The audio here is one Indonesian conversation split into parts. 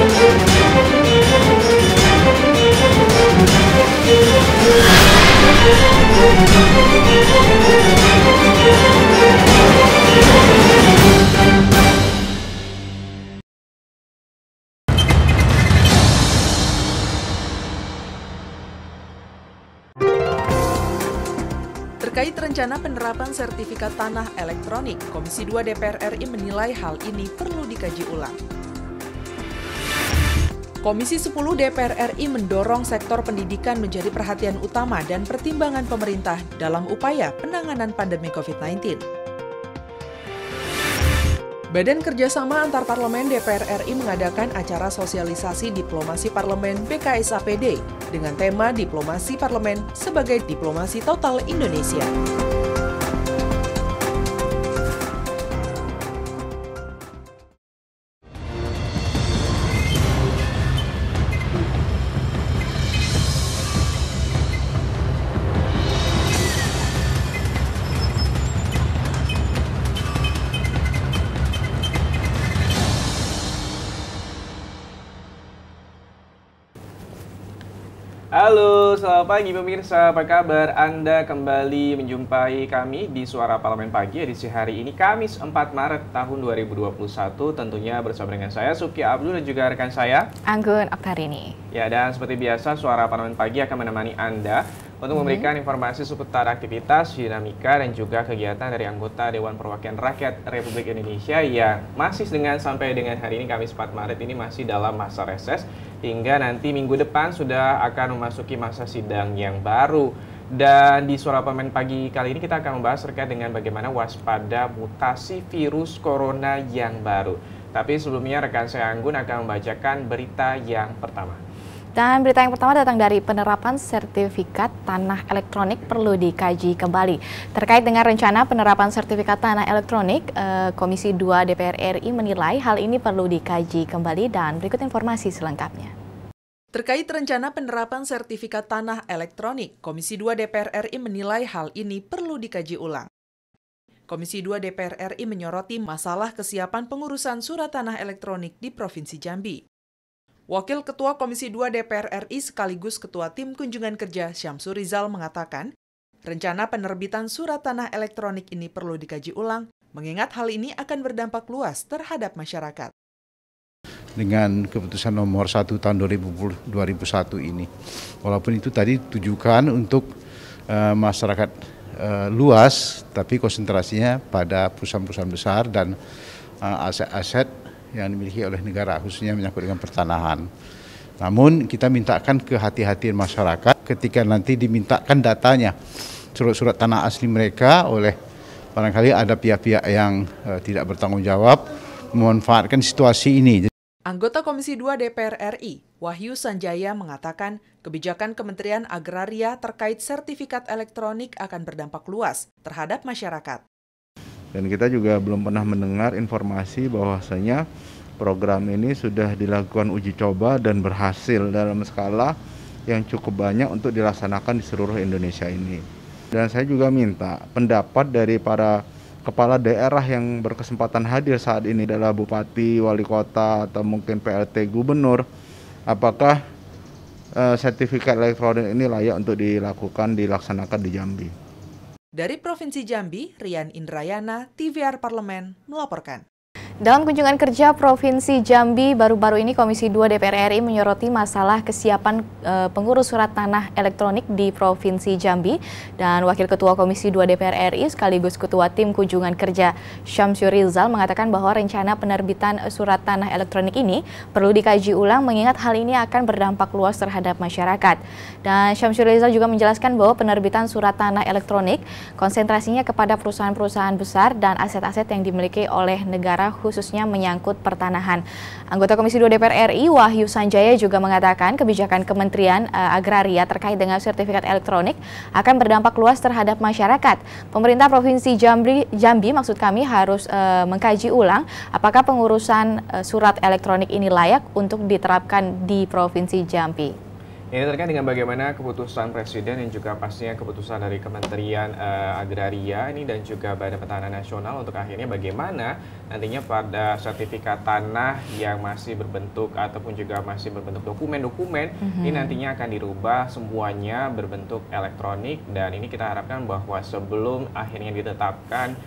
Terkait rencana penerapan sertifikat tanah elektronik, Komisi 2 DPR RI menilai hal ini perlu dikaji ulang. Komisi 10 DPR RI mendorong sektor pendidikan menjadi perhatian utama dan pertimbangan pemerintah dalam upaya penanganan pandemi COVID-19. Badan Kerjasama Antar Parlemen DPR RI mengadakan acara sosialisasi diplomasi parlemen BKSAPD dengan tema Diplomasi Parlemen sebagai Diplomasi Total Indonesia. Halo, selamat pagi pemirsa, apa kabar? Anda kembali menjumpai kami di Suara Parlemen Pagi edisi hari ini, Kamis 4 Maret tahun 2021, tentunya bersama dengan saya, Suki Abdul, dan juga rekan saya, Anggun Oktarini. Ya, dan seperti biasa, Suara Parlemen Pagi akan menemani Anda untuk memberikan informasi seputar aktivitas, dinamika, dan juga kegiatan dari anggota Dewan Perwakilan Rakyat Republik Indonesia yang masih sampai dengan hari ini, Kamis 4 Maret ini masih dalam masa reses, hingga nanti minggu depan sudah akan memasuki masa sidang yang baru. Dan di Suara Parlemen Pagi kali ini kita akan membahas terkait dengan bagaimana waspada mutasi virus corona yang baru. Tapi sebelumnya rekan saya Anggun akan membacakan berita yang pertama. Dan berita yang pertama datang dari penerapan sertifikat tanah elektronik perlu dikaji kembali. Terkait dengan rencana penerapan sertifikat tanah elektronik, Komisi 2 DPR RI menilai hal ini perlu dikaji kembali dan berikut informasi selengkapnya. Terkait rencana penerapan sertifikat tanah elektronik, Komisi 2 DPR RI menilai hal ini perlu dikaji ulang. Komisi 2 DPR RI menyoroti masalah kesiapan pengurusan surat tanah elektronik di Provinsi Jambi. Wakil Ketua Komisi 2 DPR RI sekaligus Ketua Tim Kunjungan Kerja Syamsur Rizal mengatakan, rencana penerbitan surat tanah elektronik ini perlu dikaji ulang, mengingat hal ini akan berdampak luas terhadap masyarakat. Dengan keputusan nomor 1 tahun 2001 ini, walaupun itu tadi ditujukan untuk masyarakat luas, tapi konsentrasinya pada perusahaan-perusahaan besar dan aset-aset yang dimiliki oleh negara, khususnya menyangkut dengan pertanahan. Namun kita mintakan kehati-hatian masyarakat ketika nanti dimintakan datanya, surat-surat tanah asli mereka oleh barangkali ada pihak-pihak yang tidak bertanggung jawab memanfaatkan situasi ini. Anggota Komisi 2 DPR RI, Wahyu Sanjaya mengatakan kebijakan Kementerian Agraria terkait sertifikat elektronik akan berdampak luas terhadap masyarakat. Dan kita juga belum pernah mendengar informasi bahwasanya program ini sudah dilakukan uji coba dan berhasil dalam skala yang cukup banyak untuk dilaksanakan di seluruh Indonesia ini. Dan saya juga minta pendapat dari para kepala daerah yang berkesempatan hadir saat ini adalah bupati, wali kota, atau mungkin PLT gubernur, apakah sertifikat elektronik ini layak untuk dilaksanakan di Jambi. Dari Provinsi Jambi, Rian Indrayana, TVR Parlemen, melaporkan. Dalam kunjungan kerja Provinsi Jambi, baru-baru ini Komisi 2 DPR RI menyoroti masalah kesiapan pengurus surat tanah elektronik di Provinsi Jambi. Dan Wakil Ketua Komisi 2 DPR RI sekaligus Ketua Tim Kunjungan Kerja Syamsur Rizal mengatakan bahwa rencana penerbitan surat tanah elektronik ini perlu dikaji ulang mengingat hal ini akan berdampak luas terhadap masyarakat. Dan Syamsur Rizal juga menjelaskan bahwa penerbitan surat tanah elektronik konsentrasinya kepada perusahaan-perusahaan besar dan aset-aset yang dimiliki oleh negara khususnya menyangkut pertanahan. Anggota Komisi 2 DPR RI Wahyu Sanjaya juga mengatakan kebijakan Kementerian Agraria terkait dengan sertifikat elektronik akan berdampak luas terhadap masyarakat. Pemerintah Provinsi Jambi maksud kami harus mengkaji ulang apakah pengurusan surat elektronik ini layak untuk diterapkan di Provinsi Jambi. Ini terkait dengan bagaimana keputusan Presiden dan juga pastinya keputusan dari Kementerian Agraria ini dan juga Badan Pertanahan Nasional untuk akhirnya bagaimana nantinya pada sertifikat tanah yang masih berbentuk ataupun juga masih berbentuk dokumen-dokumen ini nantinya akan dirubah semuanya berbentuk elektronik, dan ini kita harapkan bahwa sebelum akhirnya ditetapkan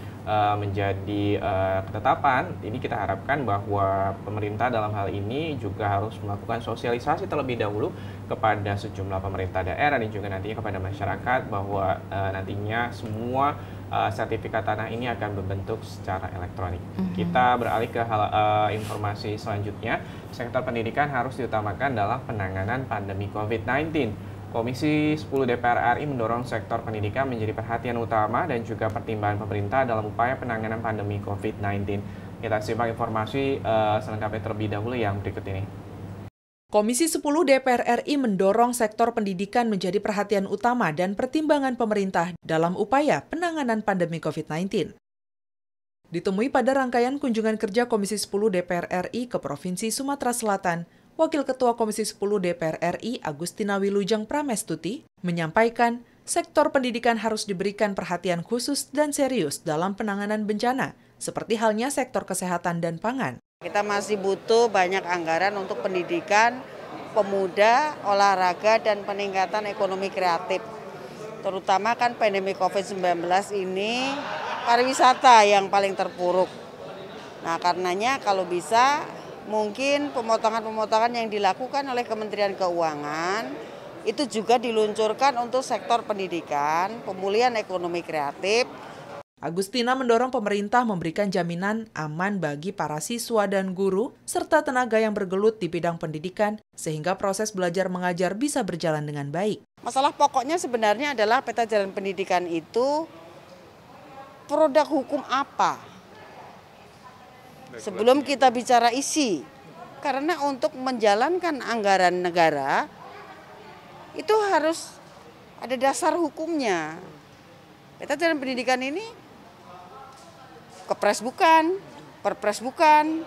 menjadi ketetapan, ini kita harapkan bahwa pemerintah dalam hal ini juga harus melakukan sosialisasi terlebih dahulu kepada sejumlah pemerintah daerah dan juga nantinya kepada masyarakat bahwa nantinya semua sertifikat tanah ini akan berbentuk secara elektronik. Kita beralih ke informasi selanjutnya. Sektor pendidikan harus diutamakan dalam penanganan pandemi COVID-19. Komisi 10 DPR RI mendorong sektor pendidikan menjadi perhatian utama dan juga pertimbangan pemerintah dalam upaya penanganan pandemi COVID-19. Kita simak informasi selengkapnya terlebih dahulu yang berikut ini. Komisi 10 DPR RI mendorong sektor pendidikan menjadi perhatian utama dan pertimbangan pemerintah dalam upaya penanganan pandemi COVID-19. Ditemui pada rangkaian kunjungan kerja Komisi 10 DPR RI ke Provinsi Sumatera Selatan, Wakil Ketua Komisi 10 DPR RI Agustina Wilujeng Pramestuti menyampaikan sektor pendidikan harus diberikan perhatian khusus dan serius dalam penanganan bencana, seperti halnya sektor kesehatan dan pangan. Kita masih butuh banyak anggaran untuk pendidikan, pemuda, olahraga, dan peningkatan ekonomi kreatif. Terutama kan pandemi COVID-19 ini pariwisata yang paling terpuruk. Nah, karenanya kalau bisa mungkin pemotongan-pemotongan yang dilakukan oleh Kementerian Keuangan itu juga diluncurkan untuk sektor pendidikan, pemulihan ekonomi kreatif. Agustina mendorong pemerintah memberikan jaminan aman bagi para siswa dan guru serta tenaga yang bergelut di bidang pendidikan sehingga proses belajar mengajar bisa berjalan dengan baik. Masalah pokoknya sebenarnya adalah peta jalan pendidikan itu produk hukum apa? Sebelum kita bicara isi, karena untuk menjalankan anggaran negara itu harus ada dasar hukumnya. Peta jalan pendidikan ini Kepres bukan, Perpres bukan,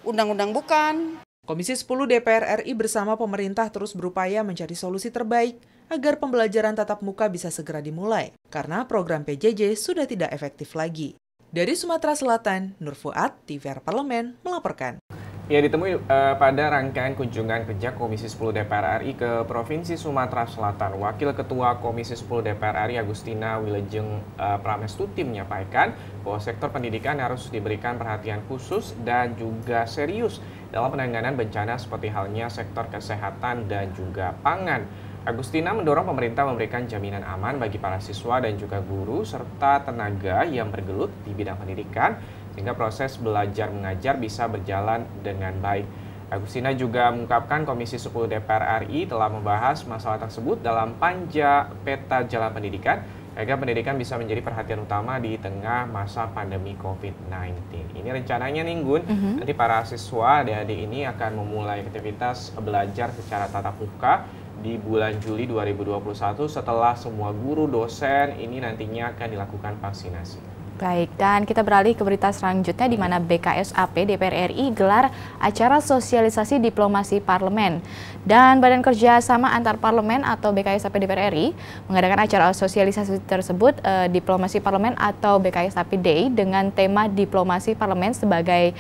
undang-undang bukan. Komisi 10 DPR RI bersama pemerintah terus berupaya mencari solusi terbaik agar pembelajaran tatap muka bisa segera dimulai, karena program PJJ sudah tidak efektif lagi. Dari Sumatera Selatan, Nur Fuad, TVR Parlemen, melaporkan. Ya, ditemui pada rangkaian kunjungan kerja Komisi 10 DPR RI ke Provinsi Sumatera Selatan, Wakil Ketua Komisi 10 DPR RI Agustina Wilujeng Pramestuti menyampaikan bahwa sektor pendidikan harus diberikan perhatian khusus dan juga serius dalam penanganan bencana seperti halnya sektor kesehatan dan juga pangan. Agustina mendorong pemerintah memberikan jaminan aman bagi para siswa dan juga guru serta tenaga yang bergelut di bidang pendidikan sehingga proses belajar mengajar bisa berjalan dengan baik. Agustina juga mengungkapkan Komisi 10 DPR RI telah membahas masalah tersebut dalam panja peta jalan pendidikan agar pendidikan bisa menjadi perhatian utama di tengah masa pandemi COVID-19. Ini rencananya nih Gun, nanti para siswa adik-adik ini akan memulai aktivitas belajar secara tatap muka di bulan Juli 2021 setelah semua guru dosen ini nantinya akan dilakukan vaksinasi. Baik, dan kita beralih ke berita selanjutnya di mana BKSAP DPR RI gelar acara sosialisasi diplomasi parlemen. Dan Badan Kerjasama Antar Parlemen atau BKSAP DPR RI mengadakan acara sosialisasi tersebut diplomasi parlemen atau BKSAP Day dengan tema diplomasi parlemen sebagai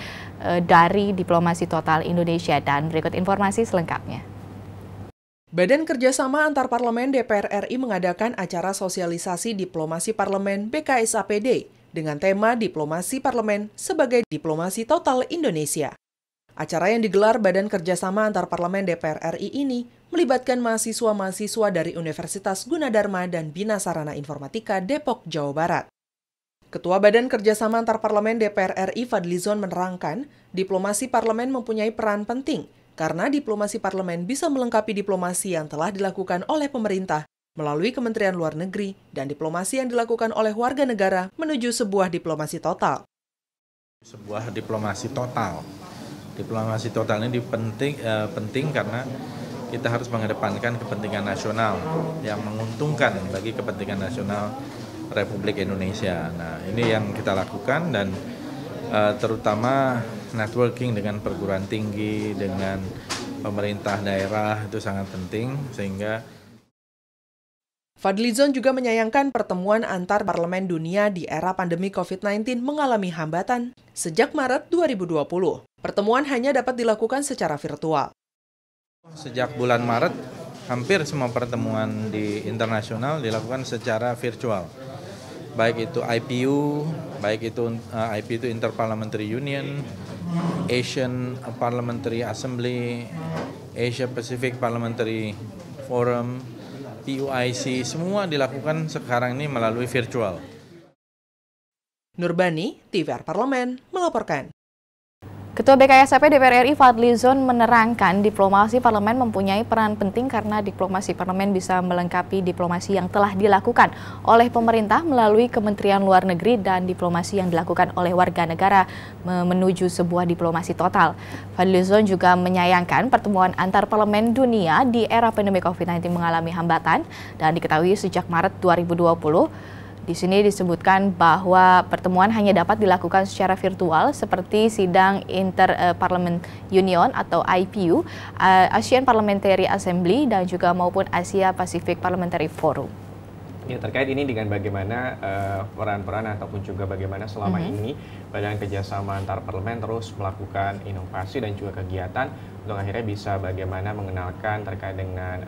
dari diplomasi total Indonesia. Dan berikut informasi selengkapnya. Badan Kerjasama Antar Parlemen DPR RI mengadakan acara sosialisasi diplomasi parlemen BKSAPD dengan tema Diplomasi Parlemen sebagai Diplomasi Total Indonesia. Acara yang digelar Badan Kerjasama Antar Parlemen DPR RI ini melibatkan mahasiswa-mahasiswa dari Universitas Gunadarma dan Bina Sarana Informatika Depok, Jawa Barat. Ketua Badan Kerjasama Antar Parlemen DPR RI Fadlizon menerangkan, diplomasi parlemen mempunyai peran penting karena diplomasi parlemen bisa melengkapi diplomasi yang telah dilakukan oleh pemerintah melalui Kementerian Luar Negeri dan diplomasi yang dilakukan oleh warga negara menuju sebuah diplomasi total. Sebuah diplomasi total. Diplomasi total ini penting karena kita harus mengedepankan kepentingan nasional yang menguntungkan bagi kepentingan nasional Republik Indonesia. Nah, ini yang kita lakukan dan terutama networking dengan perguruan tinggi, dengan pemerintah daerah itu sangat penting, sehingga Fadlizon juga menyayangkan pertemuan antar parlemen dunia di era pandemi COVID-19 mengalami hambatan sejak Maret 2020. Pertemuan hanya dapat dilakukan secara virtual. Sejak bulan Maret, hampir semua pertemuan di internasional dilakukan secara virtual. Baik itu IPU, baik itu IPU itu Interparliamentary Union, Asian Parliamentary Assembly, Asia Pacific Parliamentary Forum, PUIC, semua dilakukan sekarang ini melalui virtual. Nurbani, TVR Parlemen, melaporkan. Ketua BKSP DPR RI Fadlizon menerangkan diplomasi parlemen mempunyai peran penting karena diplomasi parlemen bisa melengkapi diplomasi yang telah dilakukan oleh pemerintah melalui Kementerian Luar Negeri dan diplomasi yang dilakukan oleh warga negara menuju sebuah diplomasi total. Fadlizon juga menyayangkan pertemuan antar parlemen dunia di era pandemi COVID-19 mengalami hambatan dan diketahui sejak Maret 2020. Di sini disebutkan bahwa pertemuan hanya dapat dilakukan secara virtual seperti sidang Inter-Parliament Union atau IPU, Asian Parliamentary Assembly dan juga maupun Asia Pacific Parliamentary Forum. Ya, terkait ini dengan bagaimana peran-peran ataupun juga bagaimana selama ini Badan Kerjasama Antar Parlemen terus melakukan inovasi dan juga kegiatan untuk akhirnya bisa bagaimana mengenalkan terkait dengan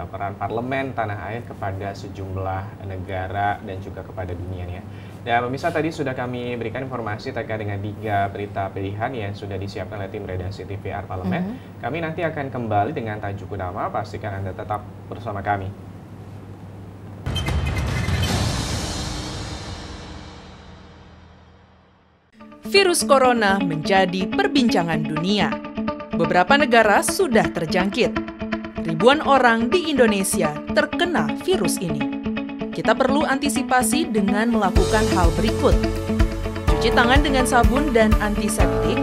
peran parlemen tanah air kepada sejumlah negara dan juga kepada dunia ya. Dan pemirsa, tadi sudah kami berikan informasi terkait dengan 3 berita pilihan yang sudah disiapkan oleh tim redaksi TVR Parlemen. Kami nanti akan kembali dengan tajuk utama, pastikan Anda tetap bersama kami. Virus corona menjadi perbincangan dunia. Beberapa negara sudah terjangkit. Ribuan orang di Indonesia terkena virus ini. Kita perlu antisipasi dengan melakukan hal berikut. Cuci tangan dengan sabun dan antiseptik.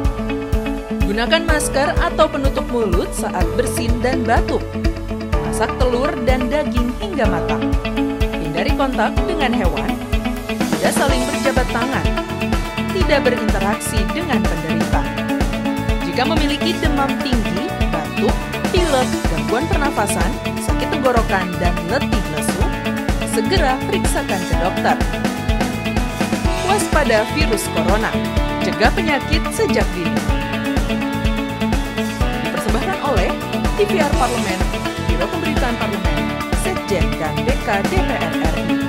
Gunakan masker atau penutup mulut saat bersin dan batuk. Masak telur dan daging hingga matang. Hindari kontak dengan hewan. Tidak saling berjabat tangan. Tidak berinteraksi dengan penderita. Jika memiliki demam tinggi, batuk, pilek, gangguan pernafasan, sakit tenggorokan, dan letih lesu, segera periksakan ke dokter. Waspada virus corona, cegah penyakit sejak dini. Dipersembahkan oleh TVR Parlemen, Biro Pemberitaan Parlemen, Sekjen dan BK DPR RI.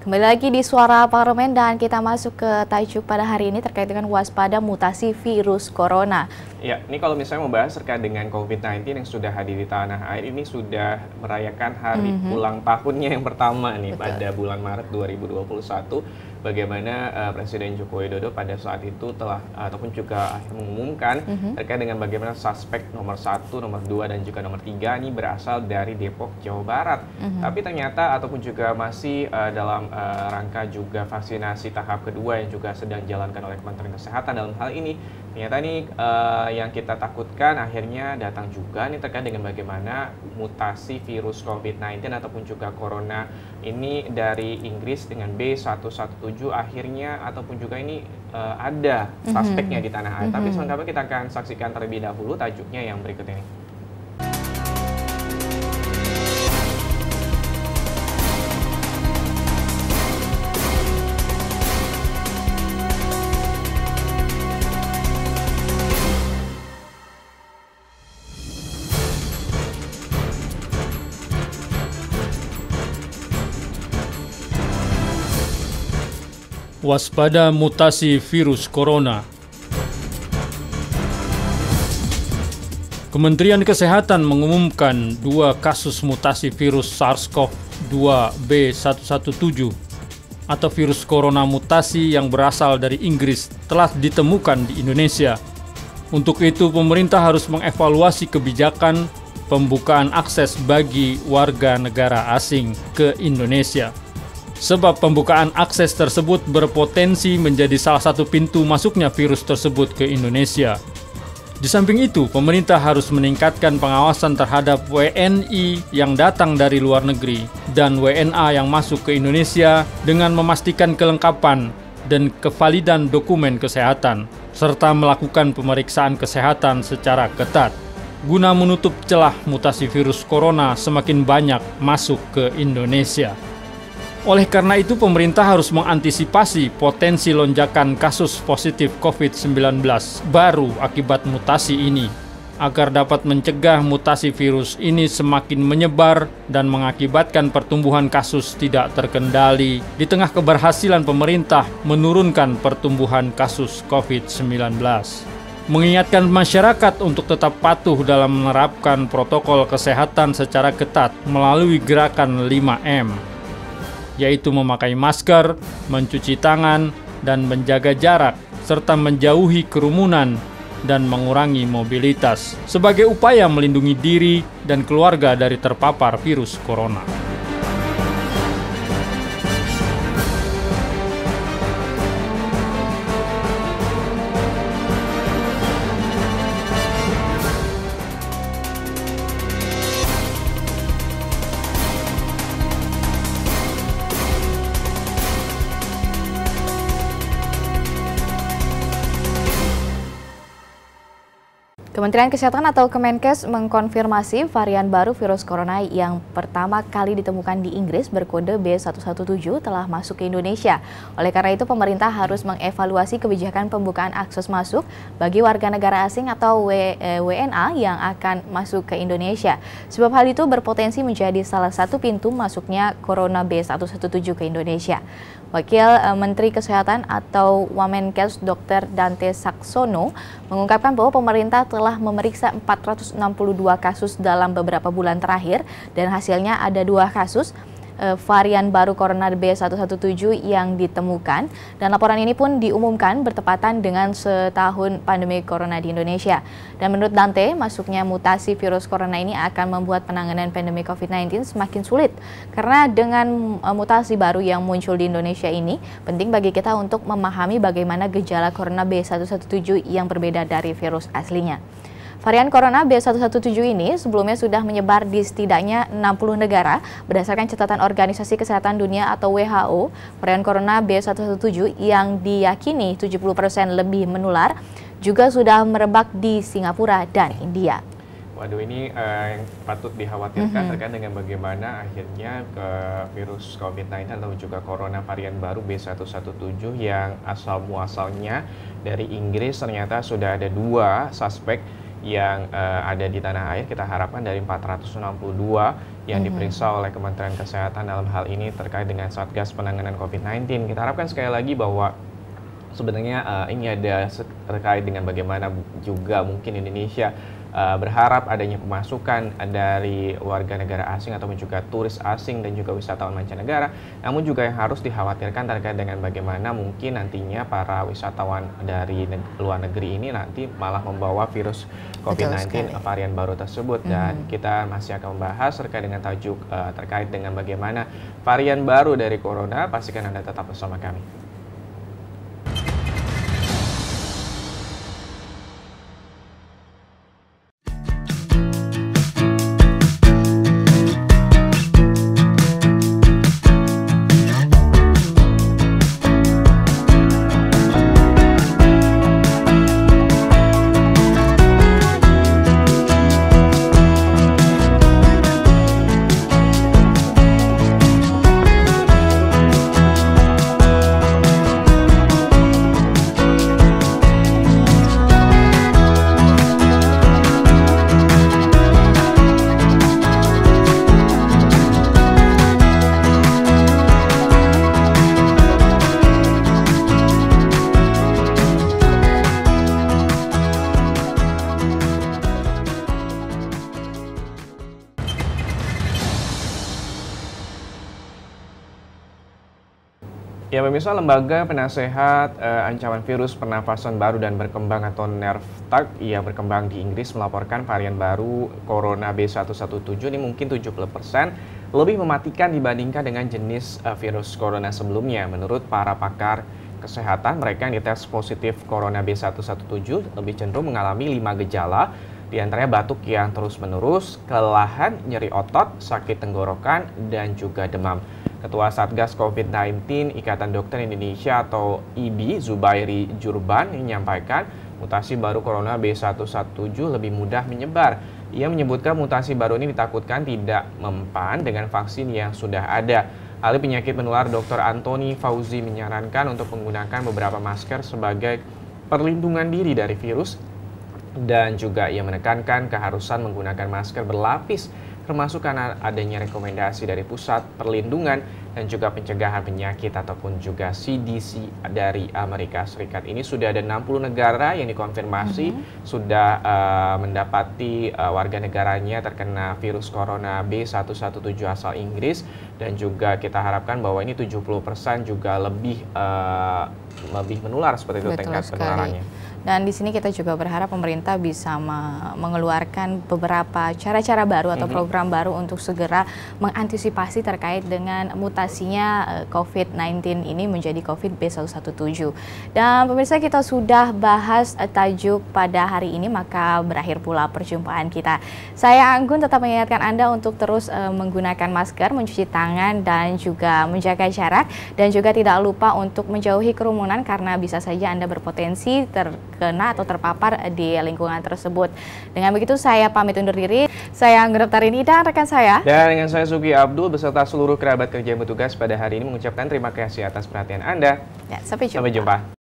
Kembali lagi di Suara Parlemen dan kita masuk ke tajuk pada hari ini terkait dengan waspada mutasi virus corona. Ya, ini kalau misalnya membahas terkait dengan COVID-19 yang sudah hadir di tanah air, ini sudah merayakan hari ulang tahunnya yang pertama nih. Betul. Pada bulan Maret 2021. Bagaimana Presiden Joko Widodo pada saat itu telah ataupun juga mengumumkan terkait dengan bagaimana suspek nomor 1, nomor 2 dan juga nomor 3 ini berasal dari Depok, Jawa Barat. Tapi ternyata ataupun juga masih dalam rangka juga vaksinasi tahap kedua yang juga sedang dijalankan oleh Kementerian Kesehatan dalam hal ini. Ternyata ini yang kita takutkan akhirnya datang juga nih terkait dengan bagaimana mutasi virus COVID-19 ataupun juga corona ini dari Inggris dengan B117 akhirnya ataupun juga ini ada suspeknya di tanah air. Tapi selengkapnya kita akan saksikan terlebih dahulu tajuknya yang berikut ini. Waspada mutasi virus corona. Kementerian Kesehatan mengumumkan 2 kasus mutasi virus SARS-CoV-2 B117 atau virus corona mutasi yang berasal dari Inggris telah ditemukan di Indonesia. Untuk itu, pemerintah harus mengevaluasi kebijakan pembukaan akses bagi warga negara asing ke Indonesia. Sebab pembukaan akses tersebut berpotensi menjadi salah satu pintu masuknya virus tersebut ke Indonesia. Di samping itu, pemerintah harus meningkatkan pengawasan terhadap WNI yang datang dari luar negeri dan WNA yang masuk ke Indonesia dengan memastikan kelengkapan dan kevalidan dokumen kesehatan, serta melakukan pemeriksaan kesehatan secara ketat, guna menutup celah mutasi virus corona semakin banyak masuk ke Indonesia. Oleh karena itu, pemerintah harus mengantisipasi potensi lonjakan kasus positif COVID-19 baru akibat mutasi ini, agar dapat mencegah mutasi virus ini semakin menyebar dan mengakibatkan pertumbuhan kasus tidak terkendali di tengah keberhasilan pemerintah menurunkan pertumbuhan kasus COVID-19. Mengingatkan masyarakat untuk tetap patuh dalam menerapkan protokol kesehatan secara ketat melalui gerakan 5M, yaitu memakai masker, mencuci tangan, dan menjaga jarak, serta menjauhi kerumunan dan mengurangi mobilitas sebagai upaya melindungi diri dan keluarga dari terpapar virus corona. Kementerian Kesehatan atau Kemenkes mengkonfirmasi varian baru virus corona yang pertama kali ditemukan di Inggris berkode B117 telah masuk ke Indonesia. Oleh karena itu, pemerintah harus mengevaluasi kebijakan pembukaan akses masuk bagi warga negara asing atau WNA yang akan masuk ke Indonesia. Sebab hal itu berpotensi menjadi salah satu pintu masuknya corona B117 ke Indonesia. Wakil Menteri Kesehatan atau Wamenkes Dr. Dante Saxono mengungkapkan bahwa pemerintah telah memeriksa 462 kasus dalam beberapa bulan terakhir dan hasilnya ada 2 kasus varian baru corona B117 yang ditemukan, dan laporan ini pun diumumkan bertepatan dengan setahun pandemi corona di Indonesia. Dan menurut Dante, masuknya mutasi virus corona ini akan membuat penanganan pandemi COVID-19 semakin sulit, karena dengan mutasi baru yang muncul di Indonesia ini, penting bagi kita untuk memahami bagaimana gejala corona B117 yang berbeda dari virus aslinya. Varian corona B117 ini sebelumnya sudah menyebar di setidaknya 60 negara. Berdasarkan catatan Organisasi Kesehatan Dunia atau WHO, varian corona B117 yang diyakini 70% lebih menular juga sudah merebak di Singapura dan India. Waduh, ini yang patut dikhawatirkan terkait dengan bagaimana akhirnya virus COVID-19 atau juga corona varian baru B117 yang asal-muasalnya dari Inggris ternyata sudah ada 2 suspek yang ada di tanah air. Kita harapkan dari 462 yang diperiksa oleh Kementerian Kesehatan dalam hal ini terkait dengan Satgas Penanganan COVID-19. Kita harapkan sekali lagi bahwa sebenarnya ini ada terkait dengan bagaimana juga mungkin Indonesia berharap adanya pemasukan dari warga negara asing ataupun juga turis asing dan juga wisatawan mancanegara. Namun juga yang harus dikhawatirkan terkait dengan bagaimana mungkin nantinya para wisatawan dari luar negeri ini nanti malah membawa virus COVID-19 varian baru tersebut. Dan kita masih akan membahas terkait dengan tajuk terkait dengan bagaimana varian baru dari corona. Pastikan Anda tetap bersama kami. Ya pemirsa, Lembaga Penasehat Ancaman Virus Pernafasan Baru dan Berkembang atau NERVTAG yang berkembang di Inggris melaporkan varian baru Corona B117 ini mungkin 70% lebih mematikan dibandingkan dengan jenis virus corona sebelumnya. Menurut para pakar kesehatan, mereka yang dites positif Corona B117 lebih cenderung mengalami 5 gejala, di antaranya batuk yang terus-menerus, kelelahan, nyeri otot, sakit tenggorokan, dan juga demam. Ketua Satgas COVID-19 Ikatan Dokter Indonesia atau IDI, Zubairi Jurban, menyampaikan mutasi baru Corona B117 lebih mudah menyebar. Ia menyebutkan mutasi baru ini ditakutkan tidak mempan dengan vaksin yang sudah ada. Ahli penyakit menular Dr. Antoni Fauzi menyarankan untuk menggunakan beberapa masker sebagai perlindungan diri dari virus, dan juga ia menekankan keharusan menggunakan masker berlapis, termasuk karena adanya rekomendasi dari Pusat Perlindungan dan juga Pencegahan Penyakit ataupun juga CDC dari Amerika Serikat. Ini sudah ada 60 negara yang dikonfirmasi sudah mendapati warga negaranya terkena virus Corona B117 asal Inggris, dan juga kita harapkan bahwa ini 70% juga lebih menular seperti itu. Betul tingkat penularannya. Dan di sini kita juga berharap pemerintah bisa mengeluarkan beberapa cara-cara baru atau program baru untuk segera mengantisipasi terkait dengan mutasinya COVID-19 ini menjadi COVID B117. Dan pemirsa, kita sudah bahas tajuk pada hari ini, maka berakhir pula perjumpaan kita. Saya Anggun tetap mengingatkan Anda untuk terus menggunakan masker, mencuci tangan, dan juga menjaga jarak. Dan juga tidak lupa untuk menjauhi kerumunan karena bisa saja Anda berpotensi terkena atau terpapar di lingkungan tersebut. Dengan begitu saya pamit undur diri. Saya Anggun Daptarini dan rekan saya. Dan dengan saya Sugi Abdul beserta seluruh kerabat kerja yang bertugas pada hari ini mengucapkan terima kasih atas perhatian Anda. Ya, sampai jumpa. Sampai jumpa.